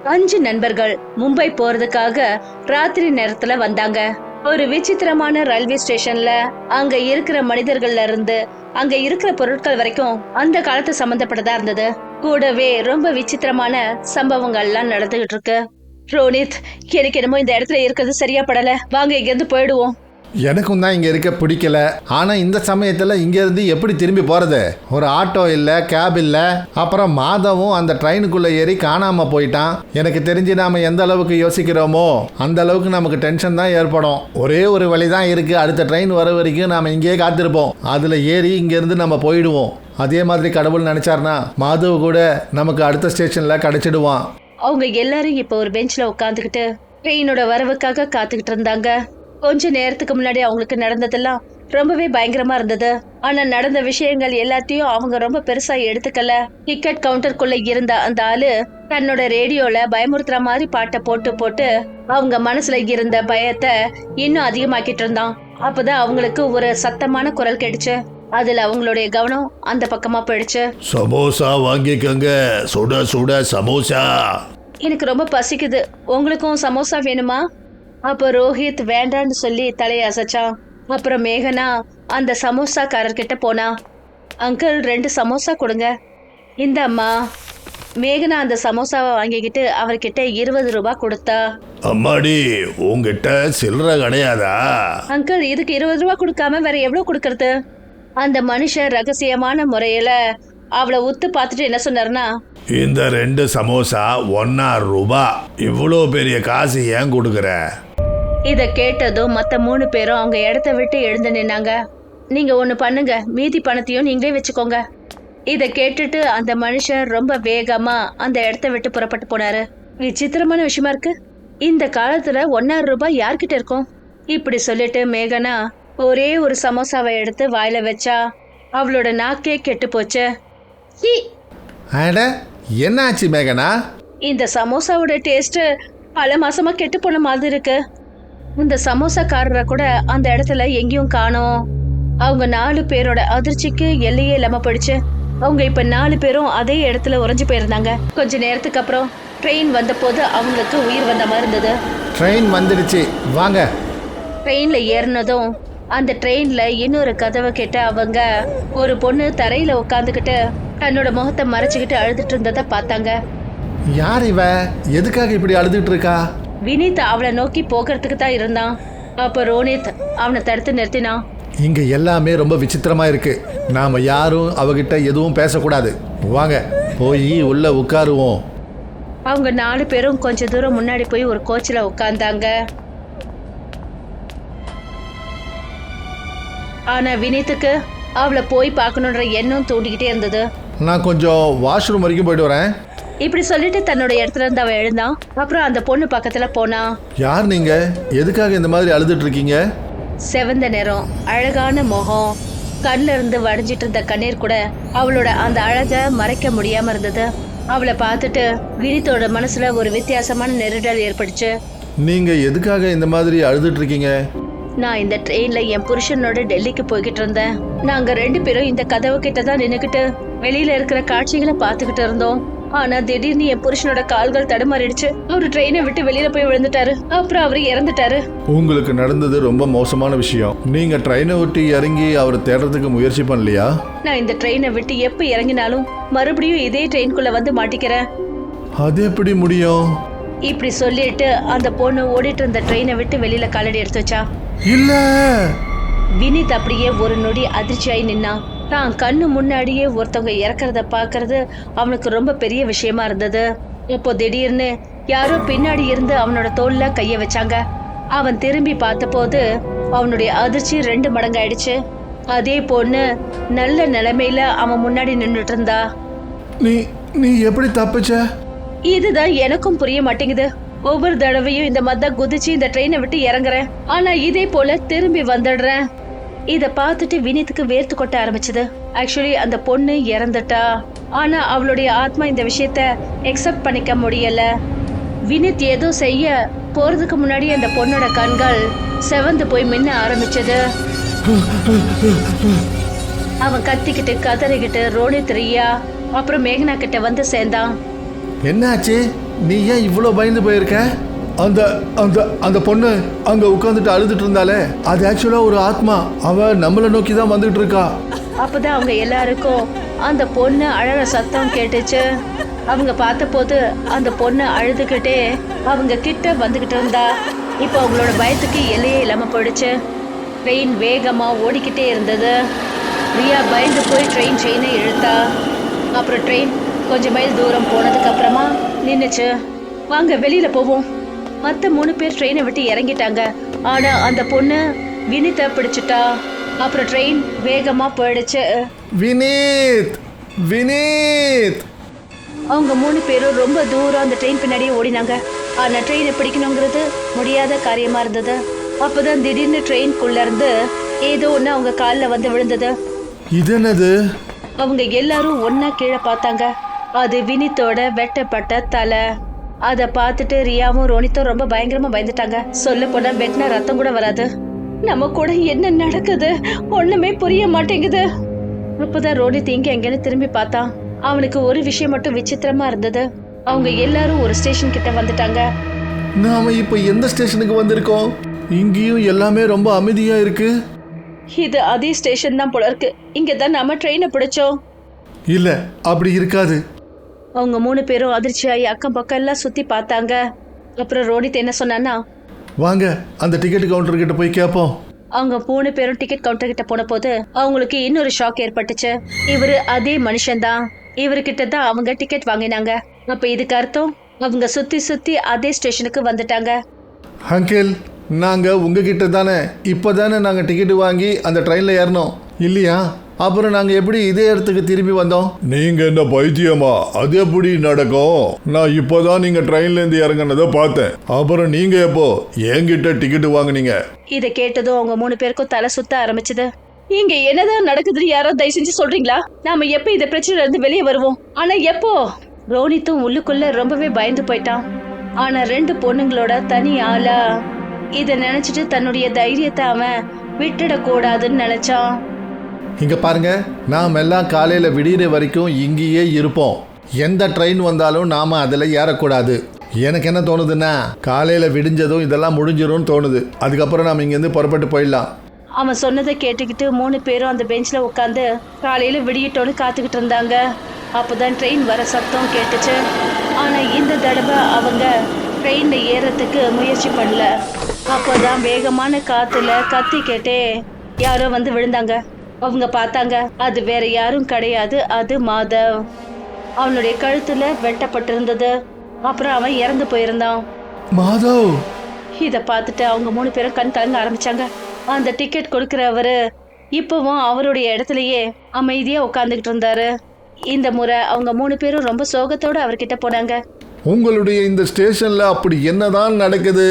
5 நண்பர்கள் மும்பை போறதுக்காக ராத்திரி நேரத்துல வந்தாங்க. ஒரு விசித்திரமான ரயில்வே ஸ்டேஷன்ல அங்க இருக்கிற மனிதர்கள்ல இருந்து அங்க இருக்கிற பொருட்கள் வரைக்கும் அந்த காலத்து சம்பந்தப்பட்டதா இருந்தது. கூடவே ரொம்ப விசித்திரமான சம்பவங்கள்லாம் நடந்துகிட்டு இருக்கு. ரோனித், எனக்கு என்னமோ இந்த இடத்துல இருக்கிறது சரியா படல. வாங்க இங்க இருந்து போயிடுவோம். எனக்கும் தான் இங்கே இருக்க பிடிக்கல. ஆனால் இந்த சமயத்தில் இங்கேருந்து எப்படி திரும்பி போகிறது? ஒரு ஆட்டோ இல்லை, கேப் இல்லை. அப்புறம் மாதவும் அந்த ட்ரெயினுக்குள்ளே ஏறி காணாமல் போயிட்டான். எனக்கு தெரிஞ்சு நாம் எந்த அளவுக்கு யோசிக்கிறோமோ அந்த அளவுக்கு நமக்கு டென்ஷன் தான் ஏற்படும். ஒரே ஒரு வழி தான் இருக்குது. அடுத்த ட்ரெயின் வர வரைக்கும் நாம் இங்கேயே காத்திருப்போம். அதில் ஏறி இங்கேருந்து நம்ம போயிடுவோம். அதே மாதிரி கடவுள் நினச்சார்னா மாதவ கூட நமக்கு அடுத்த ஸ்டேஷனில் கிடச்சிடுவான். அவங்க எல்லாரும் இப்போ ஒரு பெஞ்ச்ல உட்காந்துக்கிட்டு ட்ரெயினோட வரவுக்காக காத்துக்கிட்டு இருந்தாங்க. கொஞ்ச நேரத்துக்கு முன்னாடி அவங்களுக்கு நடந்ததெல்லாம் ரொம்பவே பயங்கரமா இருந்தது. ஆனா நடந்த விஷயங்கள் எல்லாத்தையும் அவங்க ரொம்ப பெருசா எடுத்துக்கல. டிக்கெட் கவுண்டருக்குள்ள இருந்த அந்த ஆளு தன்னோட ரேடியோல பயமுறுத்துற மாதிரி பாட்டை போட்டு போட்டு அவங்க மனசுல இருந்த பயத்தை இன்னும் அதிகமாக்கிட்டு இருந்தான். அப்பதான் அவங்களுக்கு ஒரு சத்தமான குரல் கேட்டுச்சு. அதுல அவங்களுடைய கவனம் அந்த பக்கமா போயிடுச்சு. சமோசா வாங்கிக்கங்க, சுட சுட சமோசா. எனக்கு ரொம்ப பசிக்குது, உங்களுக்கும் சமோசா வேணுமா? அப்ப ரோஹித் வேண்டான்னு சொல்லி தலையை அசைச்சான். அப்புறம் மேகனா அந்த சமோசாக்காரர்கிட்ட போனா. அங்கிள் 2 சமோசா கொடுங்க. இந்த அம்மா. மேகனா அந்த சமோசாவை வாங்கிக்கிட்டு அவர்கிட்ட 20 ரூபாய் கொடுத்தா. அம்மாடி, உங்ககிட்ட சில்லறை கிடையாதா? அங்கிள், இதுக்கு 20 ரூபாய் கொடுக்காம வேற எவ்வளவு கொடுக்கறது? அந்த மனுஷன் ரகசியமான முறையில அவளை உத்து பார்த்துட்டு என்ன சொன்னார்னா, இந்த 2 சமோசா 1 ரூபாய். இவ்வளோ பெரிய காசு ஏன் கொடுக்குற? இத கேட்டதும் மத்த 3 பேரும் அவங்க இடத்த விட்டு எழுந்து நின்னாங்க. நீங்க ஒண்ணு பண்ணுங்க, மீதி பணத்தையும் நீங்களே வச்சுக்கோங்க. இத கேட்டுட்டு அந்த மனுஷன் ரொம்ப வேகமா அந்த இடத்த விட்டு புறப்பட்டு போனாரு. விசித்திரமான விஷயமா இருக்கு, இந்த காலத்துல 1 ரூபாய் யார்கிட்ட இருக்கும்? இப்படி சொல்லிட்டு மேகனா ஒரே ஒரு சமோசாவை எடுத்து வாயில வச்சா. அவளோட நாக்கே கெட்டு போச்சு. என்னாச்சு மேகனா? இந்த சமோசாவோட டேஸ்ட் பல மாசமா கெட்டு போன மாதிரி இருக்கு. இந்த சமோசாக்காரரை கூட அந்த இடத்துல எங்கேயும் காணோம். அவங்க 4 பேரோட அதிர்ச்சிக்கு எல்லையே இல்லாம போயிடுச்சு. அவங்க இப்ப 4 பேரும் அதே இடத்துல உறைஞ்சு போயிருந்தாங்க. கொஞ்ச நேரத்துக்கு அப்புறம் ட்ரெயின் வந்த போது அவங்களுக்கு உயிர் வந்த மாதிரி இருந்தது. ட்ரெயின் வந்துடுச்சு, வாங்க. ட்ரெயின்ல ஏறினதும் அந்த ட்ரெயின்ல இன்னொரு கதவை கேட்ட அவங்க ஒரு பொண்ணு தரையில உட்காந்துக்கிட்டு தன்னோட முகத்தை மறைச்சுக்கிட்டு அழுதுட்டு இருந்ததை பார்த்தாங்க. யார் இவ? எதுக்காக இப்படி அழுதுட்டு இருக்கா? வினித் அவளை நோக்கி போகிறதுக்கு தான் இருந்தான். அப்ப ரோனித் அவனை தடுத்து நிறுத்தினான். இங்க எல்லாமே ரொம்ப விசித்திரமா இருக்கு. நாம யாரும் அவகிட்ட எதுவும் பேசக்கூடாது. வாங்க போய் உள்ள உட்காருவோம். அவங்க 4 பேரும் கொஞ்ச தூரம் முன்னாடி போய் ஒரு கோச்சில உட்கார்ந்தாங்க. ஆனா வினித்துக்கு அவளை போய் பார்க்கணுன்ற எண்ணம் தூண்டிக்கிட்டே இருந்தது. நான் கொஞ்சம் வாஷ்ரூம் வரைக்கும் போயிட்டு வரேன். இப்படி சொல்லிட்டு தன்னோட இடத்துல இருந்து அவன் எழுந்தான். அப்புறம் அந்த பொண்ணு பக்கத்துல போனா. யார் நீங்க? எதுக்காக இந்த மாதிரி அழுதுட்டு இருக்கீங்க? செவந்த நேரம், அழகான முகம், கண்ணுல இருந்து வடிஞ்சிட்டு இருந்த கண்ணீர் கூட அவளோட அந்த அழகை மறைக்க முடியாம இருந்தது. அவளை பார்த்துட்டு வினித்தோட மனசுல ஒரு வித்தியாசமான நெருடல் ஏற்பட்டுச்சு. நீங்க எதுக்காக இந்த மாதிரி அழுதுட்டு இருக்கீங்க? நான் இந்த ட்ரெயின்ல என் புருஷனோட டெல்லிக்கு போய்கிட்டு இருந்தேன். நாங்க 2 பேரும் இந்த கதவு கிட்ட தான் நின்னுக்கிட்டு வெளியில இருக்கிற காட்சிகளை பார்த்துக்கிட்டு இருந்தோம். ஆனா திடீர்னு என் புருஷனோட கால்கள் தடுமாறிடுச்சு. அவரு ட்ரெயினை விட்டு வெளியில போய் விழுந்துட்டாரு. அப்புறம் அவரு இறந்துட்டாரு. உங்களுக்கு நடந்தது ரொம்ப மோசமான விஷயம். நீங்க ட்ரெயினை விட்டு இறங்கி அவரை தேடுறதுக்கு முயற்சி பண்ணலையா? நான் இந்த ட்ரெயினை விட்டு எப்ப இறங்கினாலும் மறுபடியும் இதே ட்ரெயின்குள்ள வந்து மாட்டிக்கிறேன். அது எப்படி முடியும்? இப்படி சொல்லிட்டு அந்த பொண்ணு ஓடிட்டு இருந்த ட்ரெயினை விட்டு வெளியில காலடி எடுத்து வச்சா. இல்ல. வினித் அப்படியே ஒரு நொடி அதிர்ச்சியாயி நின்னான். தான் கண்ணு முன்னாடியே ஒருத்தவங்க இறக்குறத பாக்குறது அவனுக்கு ரொம்ப பெரிய விஷயமா இருந்தது. இப்போ திடீர்னு யாரோ பின்னாடி இருந்து அவனோட தோல்ல கைய வச்சாங்க. அவன் திரும்பி பார்த்த போது அவனுடைய அதிர்ச்சி 2 மடங்காயிடுச்சு. அதே பொண்ணு நல்ல நிலைமையில அவன் முன்னாடி நின்றுட்டு இருந்தா. நீ எப்படி தப்பிச்ச? இதுதான் எனக்கும் புரிய மாட்டேங்குது. ஒவ்வொரு தடவையும் இந்த மாதிரி குதிச்சு இந்த ட்ரெயினை விட்டு இறங்குறேன். ஆனா இதே போல திரும்பி வந்துடுறேன். இத பார்த்துட்டு வினித்துக்கு வேர்த்து கொட்ட ஆரம்பிச்சது. ஆக்சுவலி அந்த பொண்ணு இறந்துட்டா. ஆனா அவளுடைய ஆத்மா இந்த விஷயத்த எக்ஸெப்ட் பண்ணிக்க முடியல. வினித் ஏதோ செய்ய போறதுக்கு முன்னாடி அந்த பொண்ணோட கண்கள் செவந்து போய் மின்ன ஆரம்பிச்சது. அவன் கத்திக்கிட்டு கதறிக்கிட்டு ரோனித், ரியா அப்புறம் மேகனா கிட்ட வந்து சேர்ந்தான். என்னாச்சு? நீ ஏன் இவ்வளோ பயந்து போயிருக்க? அந்த அந்த அந்த பொண்ணு அங்க உட்காந்துட்டு அழுதுட்டு இருந்தாலே, அது ஆக்சுவலா ஒரு ஆத்மா. அவ நம்மளை நோக்கி தான் வந்துட்டு இருக்கா. அப்பதான் அவங்க எல்லாருக்கும் அந்த பொண்ணு அழற சத்தம் கேட்டுச்சு. அவங்க பார்த்தபோது அந்த பொண்ணு அழுதுகிட்டே அவங்க கிட்ட வந்துகிட்டு இருந்தா. இப்போ அவங்களோட பயத்துக்கு எல்லையே இல்லாம போயிடுச்சு. ட்ரெயின் வேகமா ஓடிக்கிட்டே இருந்தது. ரியா பயந்து போய் ட்ரெயின் செயினை இழுத்தா. அப்புறம் ட்ரெயின் கொஞ்சம் மைல் தூரம் போனதுக்கு அப்புறமா நின்னுச்சு. வாங்க வெளியில போவோம். மற்ற 3 பேர் ட்ரெயினை விட்டு இறங்கிட்டாங்க. ஆனா அந்த பொண்ணு வினித்தை பிடிச்சிட்டா. அப்புறம் ட்ரெயின் வேகமா போயிடுச்சு. வினீத், வினீத்! அவங்க 3 பேரும் ரொம்ப தூரம் அந்த ட்ரெயின் பின்னாடியே ஓடினாங்க. ஆனா ட்ரெயினை பிடிக்கணுங்கிறது முடியாத காரியமா இருந்தது. அப்பதான் திடீர்னு ட்ரெயின்குள்ள இருந்து ஏதோ ஒண்ணு அவங்க காலில் வந்து விழுந்தது. இது என்னது? அவங்க எல்லாரும் ஒன்னா கீழே பார்த்தாங்க. அது வினித்தோட வெட்டப்பட்ட தலை. அதை பார்த்துட்டு ரியாவும் ரோனித்தும் ரொம்ப பயங்கரமா பயந்துட்டாங்க. சொல்ல போனா வெட்டின ரத்தம் கூட வராது. நம்ம கூட என்ன நடக்குது ஒண்ணுமே புரிய மாட்டேங்குது. அப்பதான் ரோனித் இங்க எங்கன்னு திரும்பி பார்த்தான். அவனுக்கு ஒரு விஷயம் மட்டும் விசித்திரமா இருந்தது. அவங்க எல்லாரும் ஒரு ஸ்டேஷன் கிட்ட வந்துட்டாங்க. நாம இப்ப எந்த ஸ்டேஷனுக்கு வந்திருக்கோம்? இங்கேயும் எல்லாமே ரொம்ப அமைதியா இருக்கு. இது அதே ஸ்டேஷன் தான் போல இருக்கு. இங்க தான் நாம ட்ரெயினை பிடிச்சோம். இல்ல, அப்படி இருக்காது. அவங்க 3 பேரும் அதிர்ச்சியாகி அக்கம் பக்கம் எல்லாம் சுத்தி பார்த்தாங்க. அப்புறம் ரோனித் என்ன சொன்னான்னா, வாங்க அந்த டிக்கெட் கவுண்டர் கிட்ட போய் கேட்போம். அவங்க 3 பேரும் டிக்கெட் கவுண்டர் கிட்ட போன போது அவங்களுக்கு இன்னொரு ஷாக் ஏற்பட்டுச்சு. இவரு அதே மனுஷன்தான். இவர்கிட்ட தான் அவங்க டிக்கெட் வாங்கினாங்க. அப்ப இதுக்கு அர்த்தம் அவங்க சுத்தி சுத்தி அதே ஸ்டேஷனுக்கு வந்துட்டாங்க. அங்கிள், நாங்க உங்ககிட்ட தானே இப்போதானே நாங்கள் டிக்கெட்டு வாங்கி அந்த ட்ரெயினில் ஏறினோம் இல்லையா? அப்புறம் நாங்கள் எப்படி இதே இடத்துக்கு திரும்பி வந்தோம்? நீங்கள் என்ன பைத்தியமா? அது எப்படி நடக்கும்? நான் இப்போதான் நீங்கள் ட்ரெயின்லேருந்து இறங்கினதை பார்த்தேன். அப்புறம் நீங்கள் எப்போ என்கிட்ட டிக்கெட்டு வாங்கினீங்க? இதை கேட்டதும் அவங்க 3 பேருக்கும் தலை சுத்த ஆரம்பிச்சது. இங்க என்னதான் நடக்குதுன்னு யாரோ தயவு செஞ்சு சொல்றீங்களா? நாம எப்ப இந்த பிரச்சனைல இருந்து வெளியே வருவோம்? ஆனா எப்போ? ரோனித்தும் உள்ளுக்குள்ள ரொம்பவே பயந்து போயிட்டான். ஆனா 2 பொண்ணுங்களோட தனி ஆளா இத நினைச்சிட்டு தன்னுடைய தைரியத்தை அவன் விட்டுடக்கூடாதுன்னு நினைச்சான். இங்க பாருங்க, நாம் எல்லாம் காலையில விடிகிற வரைக்கும் இங்கேயே இருப்போம். எந்த ட்ரெயின் வந்தாலும் நாம அதில் ஏறக்கூடாது. எனக்கு என்ன தோணுதுன்னா, காலையில விடிஞ்சதும் இதெல்லாம் முடிஞ்சிரும்னு தோணுது. அதுக்கப்புறம் நாம இங்கேருந்து புறப்பட்டு போயிடலாம். அவன் சொன்னதை கேட்டுக்கிட்டு 3 பேரும் அந்த பெஞ்சில் உட்காந்து காலையில விடியட்டோன்னு காத்துக்கிட்டு இருந்தாங்க. அப்போதான் ட்ரெயின் வர சத்தம் கேட்டுச்சு. ஆனா இந்த தடவை அவங்க ட்ரெயின்ல ஏறத்துக்கு முயற்சி பண்ணல. அப்போதான் வேகமான காத்துல கத்தி கேட்டே யாரோ வந்து விழுந்தாங்க. அவங்க பார்த்தாங்க, அது வேற யாரும் கிடையாது, அது மாதவ். அவனுடைய கழுத்துல வெட்டப்பட்டிருந்தது. அப்புறம் அவன் இறந்து போயிருந்தான். மாதவ்! இதை பார்த்துட்டு அவங்க 3 பேரும் கண் கலங்க ஆரம்பிச்சாங்க. அந்த டிக்கெட் கொடுக்கிறவரு இப்பவும் அவருடைய இடத்துலயே அமைதியா உட்காந்துக்கிட்டு இருந்தாரு. இந்த முறை அவங்க 3 பேரும் ரொம்ப சோகத்தோட அவர்கிட்ட போனாங்க. உங்களுடைய இந்த ஸ்டேஷன்ல அப்படி என்னதான் நடக்குது?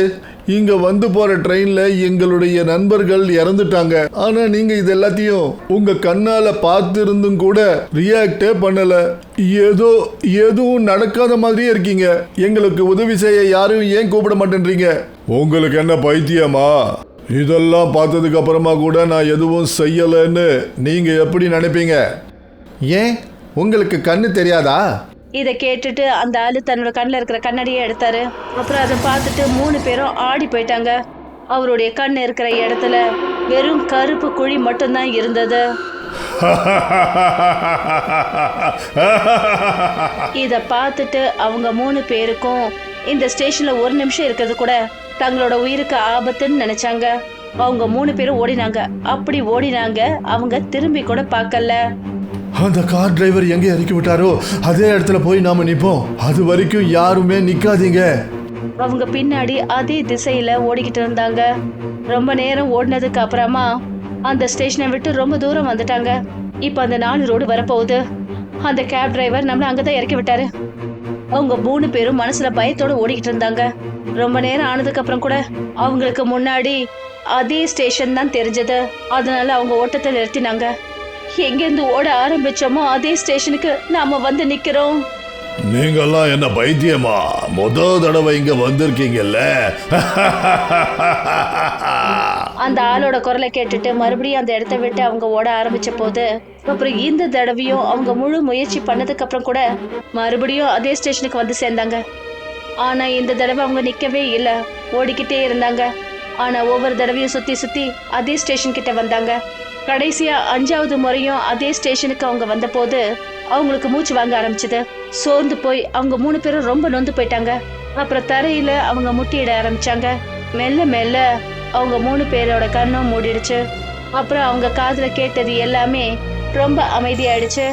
இங்க வந்து போற ட்ரெயின்ல எங்களுடைய நண்பர்கள் இறந்துட்டாங்க. ஆனா நீங்க இது எல்லாத்தையும் உங்க கண்ணால பார்த்திருந்தும் கூட ரியாக்டே பண்ணல. எதுவும் நடக்காத மாதிரியே இருக்கீங்க. எங்களுக்கு உதவி செய்ய யாரும் ஏன் கூப்பிட மாட்டேன்றீங்க? உங்களுக்கு என்ன பைத்தியமா? இதெல்லாம் பார்த்ததுக்கு அப்புறமா கூட நான் எதுவும் செய்யலைன்னு நீங்க எப்படி நினைப்பீங்க? ஏன் உங்களுக்கு கண்ணு தெரியாதா? இதை கேட்டுட்டு அந்த ஆளு தன்னோட கண்ணில் இருக்கிற கண்ணாடியை எடுத்தாரு. அப்புறம் அதை பார்த்துட்டு 3 பேரும் ஆடி போயிட்டாங்க. அவருடைய கண் இருக்கிற இடத்துல வெறும் கருப்பு குழி மட்டும்தான் இருந்தது. இதை பார்த்துட்டு அவங்க 3 பேருக்கும் இந்த ஸ்டேஷன்ல ஒரு நிமிஷம் இருக்கிறது கூட தங்களோட உயிருக்கு ஆபத்துன்னு நினைச்சாங்க. அவங்க 3 பேரும் ஓடினாங்க. அப்படி ஓடினாங்க, அவங்க திரும்பி கூட பார்க்கல. அந்த கார் டிரைவர் எங்க இறக்கி விட்டாரோ அதே இடத்துல போய் நாம நிப்போம். அது வரைக்கும் யாருமே நிக்காதீங்க. அவங்க பின்னாடி அதே திசையில ஓடிக்கிட்டு இருந்தாங்க. ரொம்ப நேரம் ஓடினதுக்கு அப்புறமா அந்த ஸ்டேஷனை விட்டு ரொம்ப தூரம் வந்துட்டாங்க. இப்ப அந்த 4 ரோடு வரப்போகுது. அந்த கேப் டிரைவர் நம்மள அங்கதான் இறக்கி விட்டாரு. அவங்க 3 பேரும் மனசுல பயத்தோட ஓடிக்கிட்டு இருந்தாங்க. ரொம்ப நேரம் ஆனதுக்கு அப்புறம் கூட அவங்களுக்கு முன்னாடி அதே ஸ்டேஷன் தான் தெரிஞ்சது. அதனால அவங்க ஓட்டத்தை நிறுத்தினாங்க. எங்கேருந்து ஓட ஆரம்பிச்சோமோ அதே ஸ்டேஷனுக்கு நாம வந்து நிக்கிறோம். நீங்கெல்லாம் என்ன பைத்தியமா? முதல் தடவை இங்க வந்திருக்கீங்கல்ல? அந்த ஆளோட குரலை கேட்டுட்டு மறுபடியும் அந்த இடத்த விட்டு அவங்க ஓட ஆரம்பிச்ச போது, அப்புறம் இந்த தடவையும் அவங்க முழு முயற்சி பண்ணதுக்கு அப்புறம் கூட மறுபடியும் அதே ஸ்டேஷனுக்கு வந்து சேர்ந்தாங்க. ஆனா இந்த தடவை அவங்க நிக்கவே இல்லை, ஓடிக்கிட்டே இருந்தாங்க. ஆனா ஒவ்வொரு தடவையும் சுத்தி சுத்தி அதே ஸ்டேஷன் கிட்ட வந்தாங்க. கடைசியா 5வது முறையும் அதே ஸ்டேஷனுக்கு அவங்க வந்தபோது அவங்களுக்கு மூச்சு வாங்க ஆரம்பிச்சது. சோர்ந்து போய் அவங்க 3 பேரும் ரொம்ப நொந்து போயிட்டாங்க. அப்புறம் தரையில அவங்க முட்டியிட ஆரம்பிச்சாங்க. மெல்ல மெல்ல அவங்க 3 பேரோட கண்ணும் மூடிடுச்சு. அப்புறம் அவங்க காதுல கேட்டது எல்லாமே ரொம்ப அமைதியாயிடுச்சு.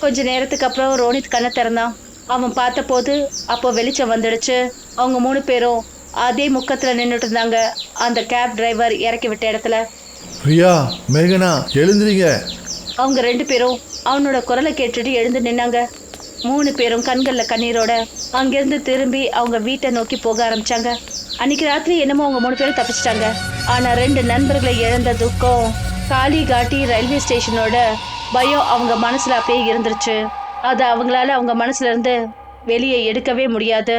கொஞ்ச நேரத்துக்கு அப்புறம் ரோனித் கண்ணை திறந்தான். அவன் பார்த்தபோது அப்போ வெளிச்சம் வந்துடுச்சு. அவங்க 3 பேரும் அதே முக்கத்துல நின்றுட்டு இருந்தாங்க, அந்த கேப் டிரைவர் இறக்கி விட்ட இடத்துல. பிரியா, மேகனா, எழுந்துறீங்க. அவங்க 2 பேரும் அவனோட குரலை கேட்டுட்டு எழுந்து நின்னாங்க. 3 பேரும் கண்கள்ல கண்ணீரோட அங்கிருந்து திரும்பி அவங்க வீட்டை நோக்கி போக ஆரம்பிச்சாங்க. அன்னைக்கு ராத்திரி என்னமோ அவங்க 3 பேரும் தப்பிச்சிட்டாங்க. ஆனா 2 நண்பர்களை இழந்த துக்கம், காளிகாட்டி ரயில்வே ஸ்டேஷனோட பயம் அவங்க மனசுல அப்படியே இருந்துருச்சு. அது அவங்களால அவங்க மனசுல இருந்து வெளியே எடுக்கவே முடியாது.